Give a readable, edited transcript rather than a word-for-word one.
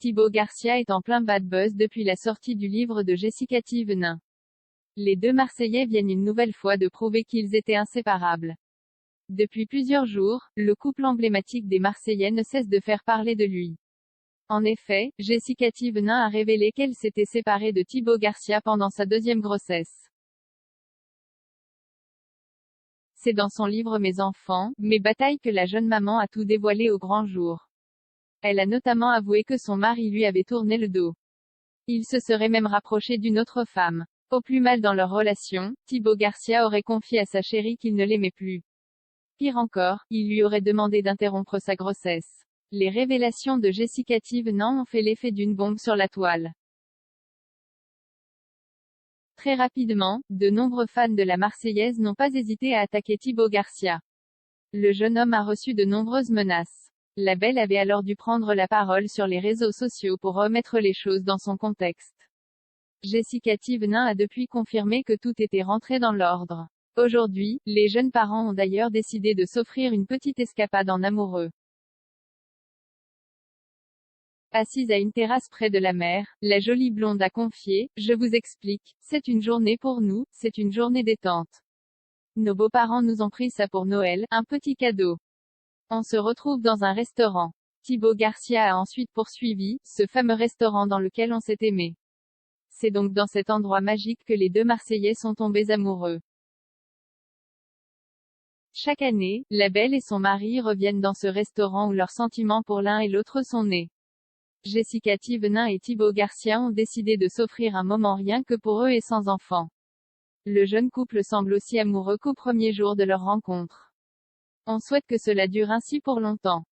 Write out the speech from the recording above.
Thibaut Garcia est en plein bad buzz depuis la sortie du livre de Jessica Thévenin. Les deux Marseillais viennent une nouvelle fois de prouver qu'ils étaient inséparables. Depuis plusieurs jours, le couple emblématique des Marseillais ne cesse de faire parler de lui. En effet, Jessica Thévenin a révélé qu'elle s'était séparée de Thibaut Garcia pendant sa deuxième grossesse. C'est dans son livre Mes enfants, mes batailles que la jeune maman a tout dévoilé au grand jour. Elle a notamment avoué que son mari lui avait tourné le dos. Il se serait même rapproché d'une autre femme. Au plus mal dans leur relation, Thibaut Garcia aurait confié à sa chérie qu'il ne l'aimait plus. Pire encore, il lui aurait demandé d'interrompre sa grossesse. Les révélations de Jessica Thévenin ont fait l'effet d'une bombe sur la toile. Très rapidement, de nombreux fans de la Marseillaise n'ont pas hésité à attaquer Thibaut Garcia. Le jeune homme a reçu de nombreuses menaces. La belle avait alors dû prendre la parole sur les réseaux sociaux pour remettre les choses dans son contexte. Jessica Thévenin a depuis confirmé que tout était rentré dans l'ordre. Aujourd'hui, les jeunes parents ont d'ailleurs décidé de s'offrir une petite escapade en amoureux. Assise à une terrasse près de la mer, la jolie blonde a confié « Je vous explique, c'est une journée pour nous, c'est une journée détente. Nos beaux-parents nous ont pris ça pour Noël, un petit cadeau. On se retrouve dans un restaurant. » Thibaut Garcia a ensuite poursuivi « Ce fameux restaurant dans lequel on s'est aimé. C'est donc dans cet endroit magique que les deux Marseillais sont tombés amoureux. Chaque année, la belle et son mari reviennent dans ce restaurant où leurs sentiments pour l'un et l'autre sont nés. Jessica Thévenin et Thibaut Garcia ont décidé de s'offrir un moment rien que pour eux et sans enfants. Le jeune couple semble aussi amoureux qu'au premier jour de leur rencontre. On souhaite que cela dure ainsi pour longtemps.